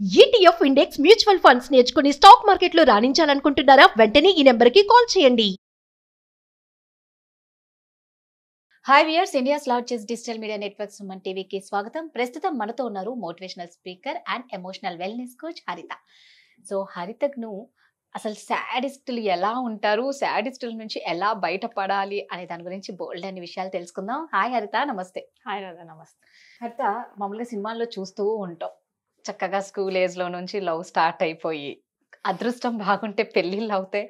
ETF index mutual funds నేర్చుకుని stock మార్కెట్లో రాణించాలనుకుంటున్నారా? వెంటనే ఈ నెంబర్కి కాల్ చేయండి. Hi viewers, India's largest digital media network Suman టీవీకి స్వాగతం. ప్రస్తుతం మనతో ఉన్నారు motivational speaker and emotional wellness coach హరిత. సో హరితను అసలు శాడిస్టులు ఎలా ఉంటారు, శాడిస్టుల నుంచి ఎలా బయటపడాలి అనే దాని గురించి బోల్డ్ అనే విషయాలు తెలుసుకుందాం. హాయ్ హరిత, నమస్తే. హాయ్ రాధా, నమస్తే. హరిత, మామూలుగా సినిమాల్లో చూస్తూ ఉంటాం, చక్కగా స్కూల్ ఏజ్లో నుంచి లవ్ స్టార్ట్ అయిపోయి అదృష్టం బాగుంటే పెళ్ళిళ్ళు అవుతాయి,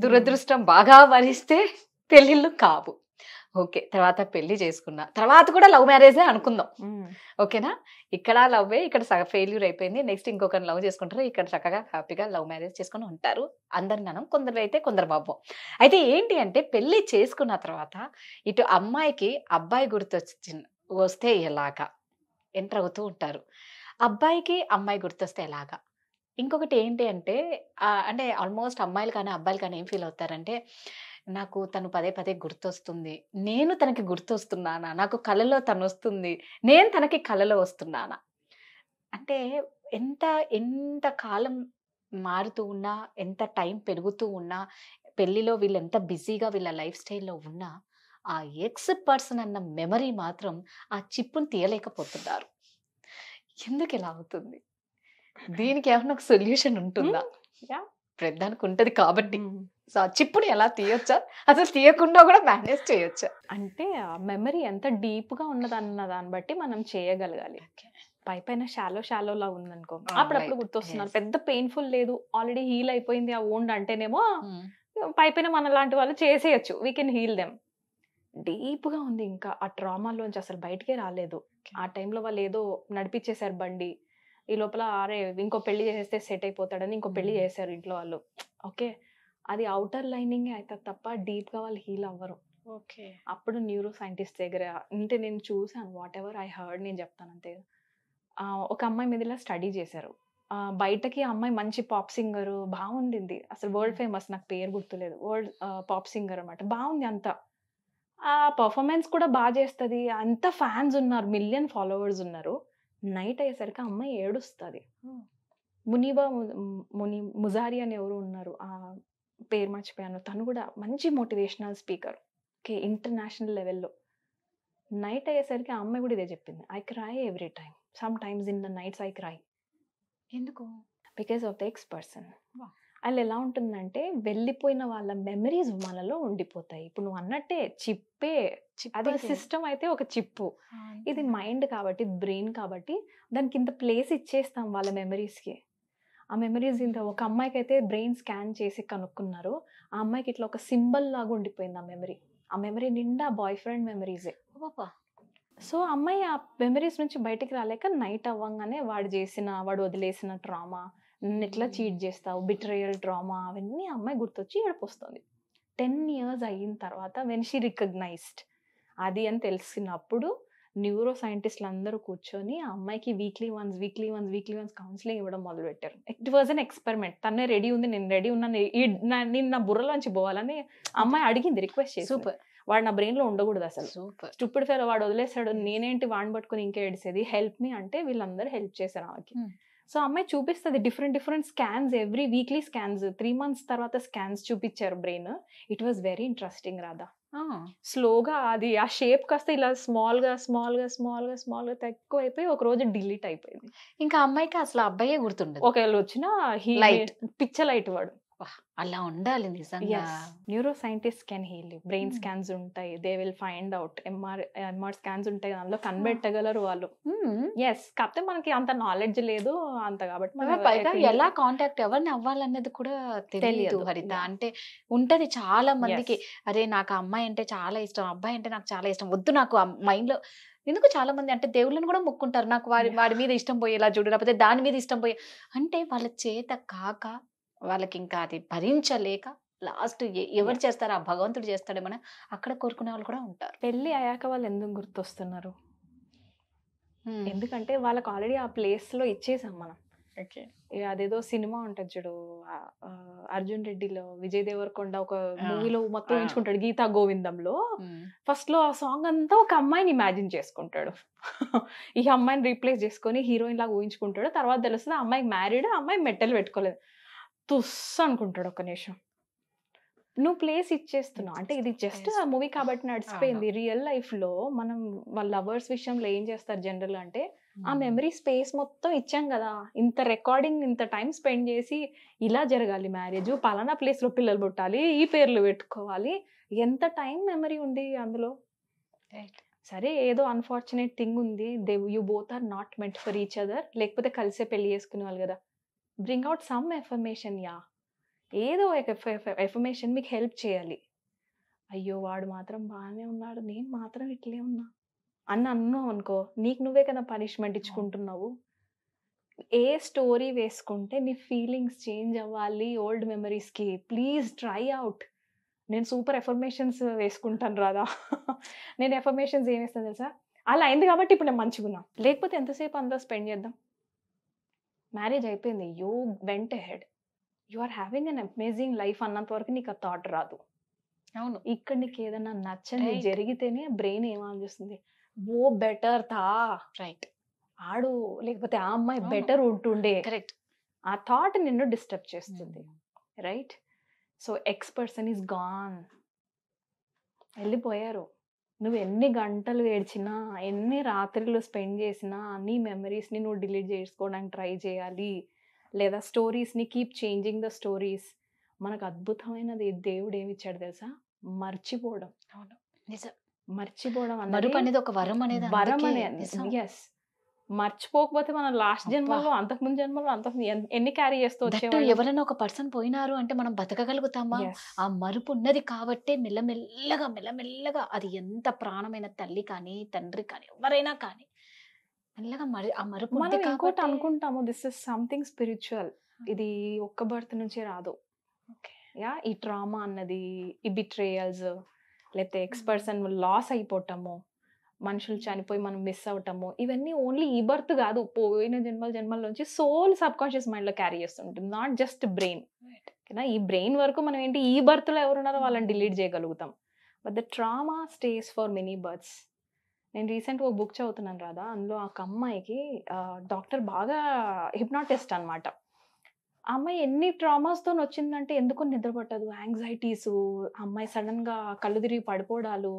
దురదృష్టం బాగా వరిస్తే పెళ్ళిళ్ళు కావు. ఓకే, తర్వాత పెళ్లి చేసుకున్నా, తర్వాత కూడా లవ్ మ్యారేజే అనుకుందాం. ఓకేనా? ఇక్కడ లవ్వే, ఇక్కడ ఫెయిల్యూర్ అయిపోయింది, నెక్స్ట్ ఇంకొకరిని లవ్ చేసుకుంటారు, ఇక్కడ చక్కగా హ్యాపీగా లవ్ మ్యారేజ్ చేసుకుని ఉంటారు. అందరు మనం, కొందరు అయితే కొందరు బాబు. అయితే ఏంటి అంటే, పెళ్లి చేసుకున్న తర్వాత ఇటు అమ్మాయికి అబ్బాయి వస్తే ఎలాగా ఎంటర్ అవుతూ ఉంటారు, అబ్బాయికి అమ్మాయి గుర్తొస్తే ఎలాగా. ఇంకొకటి ఏంటి అంటే అంటే ఆల్మోస్ట్ అమ్మాయిలు కానీ అబ్బాయిలు కానీ ఏం ఫీల్ అవుతారంటే, నాకు తను పదే పదే గుర్తొస్తుంది, నేను తనకి గుర్తొస్తున్నానా, నాకు కలలో తను వస్తుంది, నేను తనకి కలలో వస్తున్నానా. అంటే ఎంత ఎంత కాలం మారుతూ ఉన్నా, ఎంత టైం పెరుగుతూ ఉన్నా, పెళ్లిలో వీళ్ళు ఎంత బిజీగా వీళ్ళ లైఫ్ స్టైల్లో ఉన్నా, ఆ ఎక్స్ పర్సన్ అన్న మెమరీ మాత్రం ఆ చిప్పును తీయలేకపోతున్నారు. ఎందుకు ఇలా అవుతుంది? దీనికి ఏమన్నా ఒక సొల్యూషన్ ఉంటుందా? ప్రతిదానికి ఉంటది కాబట్టి. సో ఆ చిప్పుని ఎలా తీయొచ్చా, అసలు తీయకుండా కూడా మేనేజ్ చేయొచ్చా? అంటే ఆ మెమరీ ఎంత డీప్ గా ఉన్నదన్న దాన్ని బట్టి మనం చేయగలగాలి. పైన షాలోలా ఉందనుకో, అప్పుడప్పుడు గుర్తొస్తున్నారు, పెద్ద పెయిన్ఫుల్ లేదు, ఆల్రెడీ హీల్ అయిపోయింది ఆ వోండ్ అంటేనేమో పైన మన లాంటి వాళ్ళు చేసేయచ్చు, we can heal them. Deep గా ఉంది, ఇంకా ఆ ట్రామాలోంచి అసలు బయటకే రాలేదు. ఆ టైంలో వాళ్ళు ఏదో నడిపించేశారు బండి, ఈ లోపల అరే ఇంకో పెళ్లి చేసేస్తే సెట్ అయిపోతాడని ఇంకో పెళ్లి చేశారు ఇంట్లో వాళ్ళు. ఓకే, అది అవుటర్ లైనింగ్ అయితే తప్ప డీప్ గా వాళ్ళు హీల్ అవ్వరు. ఓకే, అప్పుడు న్యూరో సైంటిస్ట్ దగ్గర అంటే నేను చూసాను, వాట్ ఎవర్ ఐ హర్డ్ నేను చెప్తాను అంతే. ఒక అమ్మాయి మీద ఇలా స్టడీ చేశారు. బయటకి అమ్మాయి మంచి పాప్ సింగర్, బాగుండింది, అసలు వరల్డ్ ఫేమస్, నాకు పేరు గుర్తులేదు, వరల్డ్ పాప్ సింగర్ అనమాట, బాగుంది అంతా, ఆ పర్ఫార్మెన్స్ కూడా బాగా చేస్తుంది, అంత ఫ్యాన్స్ ఉన్నారు, మిలియన్ ఫాలోవర్స్ ఉన్నారు. నైట్ అయ్యేసరికి ఆ అమ్మాయి ఏడుస్తుంది. ముజారి అని ఎవరు ఉన్నారు, ఆ పేరు మర్చిపోయాను, తను కూడా మంచి మోటివేషనల్ స్పీకర్, ఓకే, ఇంటర్నేషనల్ లెవెల్లో. నైట్ అయ్యేసరికి ఆ అమ్మాయి కూడా ఇదే చెప్పింది, I cry every time, sometimes in the nights I cry. ఎందుకు? Because of the ex person. వాళ్ళు ఎలా ఉంటుందంటే, వెళ్ళిపోయిన వాళ్ళ మెమరీస్ మనలో ఉండిపోతాయి. ఇప్పుడు నువ్వు అన్నట్టే చిప్పే, అది సిస్టమ్ అయితే ఒక చిప్పు, ఇది మైండ్ కాబట్టి, బ్రెయిన్ కాబట్టి దానికి ఇంత ప్లేస్ ఇచ్చేస్తాం వాళ్ళ మెమరీస్కి. ఆ మెమరీస్ ఇంత, ఒక అమ్మాయికి అయితే బ్రెయిన్ స్కాన్ చేసి కనుక్కున్నారు, ఆ అమ్మాయికి ఇట్లా ఒక సింబల్ లాగా ఉండిపోయింది ఆ మెమరీ. ఆ మెమరీ నిండా బాయ్ ఫ్రెండ్ మెమరీసే. సో అమ్మాయి ఆ మెమరీస్ నుంచి బయటికి రాలేక నైట్ అవ్వంగానే వాడు వదిలేసిన ట్రామా, నన్ను ఎట్లా చీట్ చేస్తావు, బిట్రేయల్ ట్రామా, అవన్నీ అమ్మాయి గుర్తొచ్చి ఏడిపోస్తుంది. 10 years అయిన తర్వాత వెన్ షీ రికగ్నైజ్డ్ అది అని తెలిసినప్పుడు న్యూరో సైంటిస్టులు అందరూ కూర్చొని ఆ అమ్మాయికి వీక్లీ వన్స్ కౌన్సిలింగ్ ఇవ్వడం మొదలుపెట్టారు. It was an experiment. తనే రెడీ ఉంది, నేను రెడీ ఉన్నాను, నేను నా బుర్రలోంచి పోవాలని అమ్మాయి అడిగింది, రిక్వెస్ట్ చేసి. సూపర్. వాడు నా బ్రెయిన్ లో ఉండకూడదు అసలు, సూపర్ స్టూపిడ్ ఫెలో, వాడు వదిలేసాడు, నేనేంటి వాడిని పట్టుకుని ఇంకా ఏడిసేది, హెల్ప్ మీ అంటే వీళ్ళందరూ హెల్ప్ చేశారు ఆమెకి. సో అమ్మాయి చూపిస్తుంది different scans, every weekly scans, 3 months తర్వాత స్కాన్స్ చూపించారు brain. It was very interesting Radha. స్లోగా అది ఆ షేప్ కాస్త ఇలా స్మాల్ గా తక్కువ అయిపోయి ఒక రోజు డిలీట్ అయిపోయింది. ఇంకా అమ్మాయికి అసలు అబ్బాయే గుర్తుండదు, ఒకవేళ వచ్చిన పిచ్చ లైట్ వాడు. అలా ఉండాలి నిజంగా. Neuroscientist can heal you. Brain scans ఉంటాయి, they will find out. MR scans ఉంటాయి, అందులో కనిపెట్టగలరు వాళ్ళు. ఎస్, కాకపోతే మనకి అంత నాలెడ్జ్ లేదు అంత, కాబట్టి ఎలా కాంటాక్ట్ ఎవరిని అవ్వాలన్నది కూడా తెలియదు హరిత. అంటే ఉంటది చాలా మందికి, అరే నాకు అమ్మాయి అంటే చాలా ఇష్టం, అబ్బాయి అంటే నాకు చాలా ఇష్టం, వద్దు నాకు మైండ్ లో. ఎందుకు చాలా మంది అంటే దేవుళ్ళని కూడా మొక్కుంటారు, నాకు వాడి మీద ఇష్టం పోయేలా చూడు, లేకపోతే దాని మీద ఇష్టం పోయే, అంటే వాళ్ళ చేత కాక, వాళ్ళకి ఇంకా అది భరించలేక లాస్ట్ ఎవరు చేస్తారో ఆ భగవంతుడు చేస్తాడేమో అక్కడ కోరుకునే వాళ్ళు కూడా ఉంటారు. పెళ్లి అయ్యాక వాళ్ళు ఎందుకు గుర్తొస్తున్నారు? ఎందుకంటే వాళ్ళకి ఆల్రెడీ ఆ ప్లేస్ లో ఇచ్చేసాం మనం. ఓకే. అదేదో సినిమా ఉంటది చూడు, అర్జున్ రెడ్డిలో విజయ్ దేవరకొండ ఒక మూవీలో మొత్తం ఊహించుకుంటాడు, గీతా గోవిందంలో ఫస్ట్ లో ఆ సాంగ్ అంతా ఒక అమ్మాయిని ఇమాజిన్ చేసుకుంటాడు. ఈ అమ్మాయిని రీప్లేస్ చేసుకొని హీరోయిన్ లాగా ఊహించుకుంటాడు. తర్వాత తెలుస్తుంది ఆ అమ్మాయికి మ్యారీడ్, ఆ అమ్మాయి మెట్టలు పెట్టుకోలేదు. తుస్ అనుకుంటాడు ఒక నిమిషం. నువ్వు ప్లేస్ ఇచ్చేస్తున్నావు అంటే ఇది జస్ట్ ఆ మూవీ కాబట్టి నడిచిపోయింది. రియల్ లైఫ్ లో మనం వాళ్ళ లవర్స్ విషయంలో ఏం చేస్తారు జనరల్ అంటే, ఆ మెమరీ స్పేస్ మొత్తం ఇచ్చాం కదా, ఇంత రికార్డింగ్ ఇంత టైం స్పెండ్ చేసి ఇలా జరగాలి మ్యారేజ్, పలానా ప్లేస్ లో పిల్లలు పుట్టాలి, ఈ పేర్లు పెట్టుకోవాలి, ఎంత టైం మెమరీ ఉంది అందులో. సరే ఏదో అన్ఫార్చునేట్ థింగ్ ఉంది, you both are not meant for each other, లేకపోతే కలిసే పెళ్లి చేసుకునే వాళ్ళు కదా, బ్రింగ్ అవుట్ సమ్ ఎఫర్మేషన్. ఏదో ఒక ఎఫర్మేషన్ మీకు హెల్ప్ చేయాలి. అయ్యో వాడు మాత్రం బాగానే ఉన్నాడు, నేను మాత్రం ఇట్లే ఉన్నా అన్నావు అనుకో, నీకు నువ్వే కదా పనిష్మెంట్ ఇచ్చుకుంటున్నావు. ఏ స్టోరీ వేసుకుంటే నీ ఫీలింగ్స్ చేంజ్ అవ్వాలి ఓల్డ్ మెమరీస్కి, ప్లీజ్ ట్రై అవుట్. నేను సూపర్ ఎఫర్మేషన్స్ వేసుకుంటాను రాదా. నేను ఎఫర్మేషన్స్ ఏం వేస్తాను తెలుసా, అలా అయింది కాబట్టి ఇప్పుడు నేను మంచిగా ఉన్నా, లేకపోతే ఎంతసేపు అందరూ స్పెండ్ చేద్దాం. మ్యారేజ్ అయిపోయింది, you went ahead, you are having an amazing life అన్నంత వరకు నీకు ఆ థాట్ రాదు. అవును. ఇక్కడ నీకు ఏదైనా నచ్చని జరిగితేనే బ్రెయిన్ ఏమనిపిస్తుంది, ఓ బెటర్ తా రైట్ ఆడు, లేకపోతే ఆ అమ్మాయి బెటర్ ఉంటుండే, కరెక్ట్. ఆ థాట్ నిన్ను డిస్టర్బ్ చేస్తుంది. Right. So X person is gone, వెళ్ళిపోయారు. నువ్వు ఎన్ని గంటలు ఏడ్చినా, ఎన్ని రాత్రులు స్పెండ్ చేసినా, నీ మెమరీస్ని నువ్వు డిలీట్ చేసుకోవడానికి ట్రై చేయాలి, లేదా స్టోరీస్ని కీప్ చేంజింగ్ ద స్టోరీస్. మనకు అద్భుతమైనది దేవుడు ఏమి ఇచ్చాడు తెలుసా, మర్చిపోవడం. అవును, నిజం. మర్చిపోవడం మరుపు అనేది ఒక వరం అనేది, వరం అనేది. ఎస్, మర్చిపోకపోతే మనం లాస్ట్ జన్మలో, అంతకుముందు జన్మలో ఎన్ని క్యారీ చేస్తూ వచ్చేవాళ్ళు. ఎవరైనా ఒక పర్సన్ పోయినారు అంటే మనం బతకగలుగుతామా? ఆ మరుపు ఉన్నది కాబట్టే మెల్లమెల్లగా మెల్లమెల్లగా, అది ఎంత ప్రాణమైన తల్లి కానీ తండ్రి కానీ ఎవరైనా కానీ మెల్లగా ఆ మరుపు. మనం ఇంకోటి అనుకుంటాము, దిస్ ఇస్ సంథింగ్ స్పిరిచువల్, ఇది ఒక్క బర్త్ నుంచే రాదు. ఈ ట్రామా అన్నది, ఈ బిట్రేయల్స్, లేకపోతే ఎక్స్ పర్సన్ లాస్ అయిపోవటము, మనుషులు చనిపోయి మనం మిస్ అవటము, ఇవన్నీ ఓన్లీ ఈ బర్త్ కాదు, పోయిన జన్మల నుంచి సోల్ సబ్ కాన్షియస్ మైండ్ లో క్యారీ చేస్తుంటుంది, నాట్ జస్ట్ బ్రెయిన్. ఈ బ్రెయిన్ వరకు మనం ఏంటి, ఈ బర్త్ లో ఎవరున్నారో వాళ్ళని డిలీట్ చేయగలుగుతాం, but the trauma stays for many births. నేను రీసెంట్గా ఒక బుక్ చదువుతున్నాను రాదా, అందులో ఒక అమ్మాయికి డాక్టర్ బాగా హిప్నాటిస్ట్ అనమాట. ఆ అమ్మాయి ఎన్ని ట్రామాస్తో వచ్చిందంటే, ఎందుకు నిద్ర పట్టదు, యాంగ్జైటీస్, అమ్మాయి సడన్ గా కళ్ళు తిరిగి పడిపోవడాలు.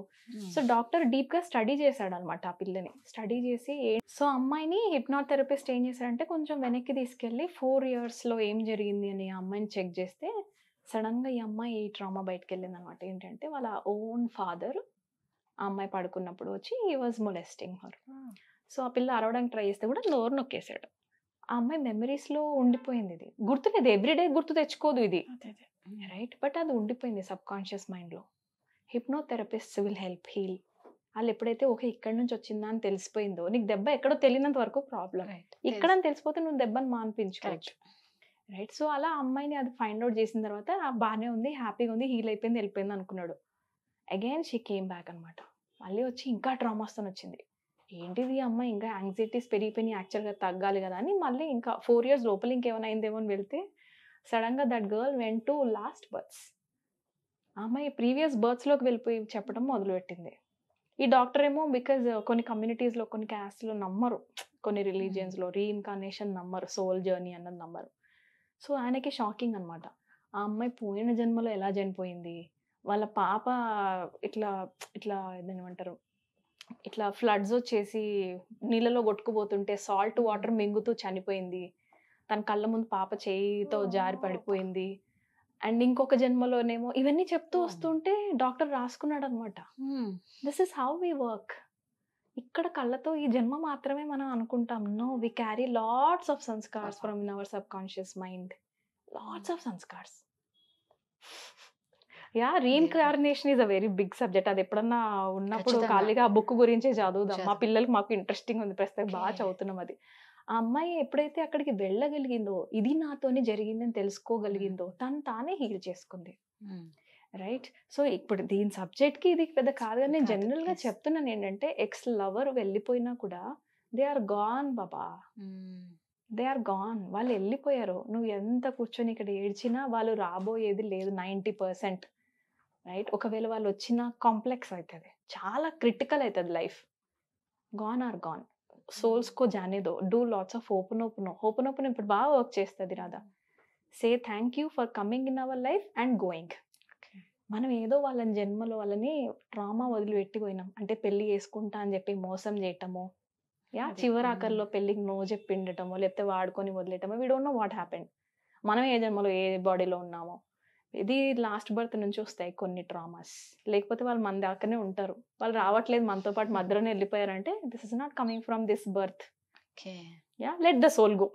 సో డాక్టర్ డీప్ గా స్టడీ చేశాడు అనమాట ఆ పిల్లని. స్టడీ చేసి సో అమ్మాయిని హిప్నోథెరపిస్ట్ ఏం చేశాడంటే, కొంచెం వెనక్కి తీసుకెళ్ళి 4 years లో ఏం జరిగింది అని ఆ అమ్మాయిని చెక్ చేస్తే, సడన్ గా ఈ అమ్మాయి ఈ ట్రామా బయటకు వెళ్ళింది అనమాట. ఏంటంటే వాళ్ళ ఓన్ ఫాదర్ ఆ అమ్మాయి పడుకున్నప్పుడు వచ్చి హీ వాజ్ మొలెస్టింగ్ హర్. సో ఆ పిల్ల అరవడానికి ట్రై చేస్తే కూడా నోరు నొక్కేశాడు. ఆ అమ్మాయి మెమరీస్ లో ఉండిపోయింది, ఇది గుర్తులేదు, ఎవ్రీడే గుర్తు తెచ్చుకోదు ఇది, రైట్, బట్ అది ఉండిపోయింది సబ్ కాన్షియస్ మైండ్ లో. Hypnotherapist will help heal. వాళ్ళు ఎప్పుడైతే ఓకే ఇక్కడ నుంచి వచ్చిందా అని తెలిసిపోయిందో, నీకు దెబ్బ ఎక్కడో తెలియనంత వరకు ప్రాబ్లం, ఇక్కడ అని తెలిసిపోతే నువ్వు దెబ్బను మాన్పించుకోవచ్చు, రైట్. సో అలా అమ్మాయిని అది ఫైండ్ అవుట్ చేసిన తర్వాత బాగానే ఉంది, హ్యాపీగా ఉంది, హీల్ అయిపోయింది, వెళ్ళిపోయింది అనుకున్నాడు. అగైన్ షీ కేమ్ బ్యాక్ అనమాట. మళ్ళీ వచ్చి ఇంకా ట్రామాస్తో వచ్చింది. ఏంటిది అమ్మాయి, ఇంకా యాంగ్జైటీస్ పెరిగిపోయి యాక్చువల్గా తగ్గాలి కదా అని మళ్ళీ ఇంకా 4 years లోపల ఇంకేమైనా అయిందేమో అని వెళ్తే, సడన్గా that girl went to last births. ఆ అమ్మాయి ప్రీవియస్ బర్త్స్లోకి వెళ్ళిపోయి చెప్పడం మొదలుపెట్టింది. ఈ డాక్టర్ ఏమో బికాజ్ కొన్ని కమ్యూనిటీస్లో, కొన్ని క్యాస్ట్లో నమ్మరు, కొన్ని రిలీజియన్స్లో రీఇన్కార్నేషన్ నమ్మరు, సోల్ జర్నీ అన్నది నమ్మరు. సో ఆయనకి షాకింగ్ అనమాట, ఆ అమ్మాయి పోయిన జన్మలో ఎలా చనిపోయింది, వాళ్ళ పాప ఇట్లా ఇట్లా ఏమంటారు, ఇట్లా ఫ్లడ్స్ వచ్చేసి నీళ్ళలో కొట్టుకుపోతుంటే సాల్ట్ వాటర్ మింగుతూ చనిపోయింది, తన కళ్ళ ముందు పాప చేయితో జారి పడిపోయింది, అండ్ ఇంకొక జన్మలోనేమో ఇవన్నీ చెప్తూ వస్తుంటే డాక్టర్ రాసుకున్నాడు అనమాట. This is how we work. ఇక్కడ కళ్ళతో ఈ జన్మ మాత్రమే మనం అనుకుంటాం. No, we carry lots of సంస్కార్స్ from in our subconscious mind, lots of సంస్కార్స్. Reincarnation is a very big subject. అది ఎప్పుడన్నా ఉన్నప్పుడు ఖాళీగా ఆ బుక్ గురించే చదువుదాం. మా పిల్లలకి మాకు ఇంట్రెస్టింగ్ ఉంది, ప్రస్తుతం బాగా చదువుతున్నాం అది. ఆ అమ్మాయి ఎప్పుడైతే అక్కడికి వెళ్ళగలిగిందో, ఇది నాతోనే జరిగిందని తెలుసుకోగలిగిందో, తను తానే హీల్ చేసుకుంది, రైట్. సో ఇప్పుడు దీని సబ్జెక్ట్ కి ఇది పెద్ద కాదు, కానీ నేను జనరల్ గా చెప్తున్నాను ఏంటంటే, ఎక్స్ లవర్ వెళ్ళిపోయినా కూడా దే ఆర్ గాన్ బాబా. They are gone. వాళ్ళు వెళ్ళిపోయారు. నువ్వు ఎంత కూర్చొని ఇక్కడ ఏడ్చినా వాళ్ళు రాబోయేది లేదు 90%. రైట్? ఒకవేళ వాళ్ళు వచ్చిన కాంప్లెక్స్ అవుతుంది, చాలా క్రిటికల్ అవుతుంది లైఫ్. Gone are gone. సోల్స్కో జానే దో. డూ లాట్స్ ఆఫ్ ఓపెన్ ఇప్పుడు బాగా వర్క్ చేస్తుంది Radha. Say thank you for coming in our life and going. మనం ఏదో వాళ్ళని జన్మలో వాళ్ళని ట్రామా వదిలిపెట్టిపోయినాం అంటే పెళ్లి చేసుకుంటా అని చెప్పి మోసం చేయటమో, చివరాకర్లో పెళ్లికి నో చెప్పి ఉండటమో, లేకపోతే వాడుకొని వదిలేయటమో. We don't know what happened. మనం ఏ జన్మలో ఏ బాడీలో ఉన్నామో. ఇది లాస్ట్ బర్త్ నుంచి వస్తాయి కొన్ని ట్రామాస్. లేకపోతే వాళ్ళు మన దాకానే ఉంటారు, వాళ్ళు రావట్లేదు మనతో పాటు మధ్యలోనే వెళ్ళిపోయారంటే this is not coming from this birth. Let the soul go.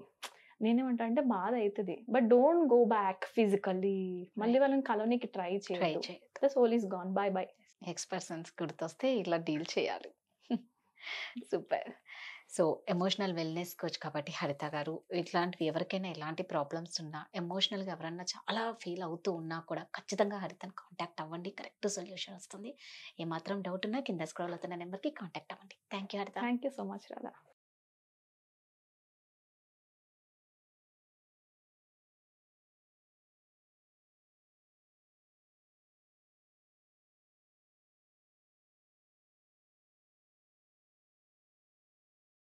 నేనేమంటా అంటే బాధ అవుతుంది, but don't go back physically. మళ్ళీ వాళ్ళని కలవనీకి ట్రై చేయాలి. The soul is gone, bye bye. Ex persons గుర్తొస్తే ఇలా డీల్ చేయాలి. Super. So emotional wellness coach కాబట్టి హరిత గారు, ఇట్లాంటివి ఎవరికైనా ఎలాంటి ప్రాబ్లమ్స్ ఉన్నా, ఎమోషనల్గా ఎవరన్నా చాలా ఫీల్ అవుతూ ఉన్నా కూడా ఖచ్చితంగా హరితను కాంటాక్ట్ అవ్వండి, కరెక్ట్ సొల్యూషన్ వస్తుంది. ఏమాత్రం డౌట్ ఉన్నా కింద స్క్రోల్ అవుతున్న నెంబర్కి కాంటాక్ట్ అవ్వండి. థ్యాంక్ యూ హరిత. Thank you so much Radha.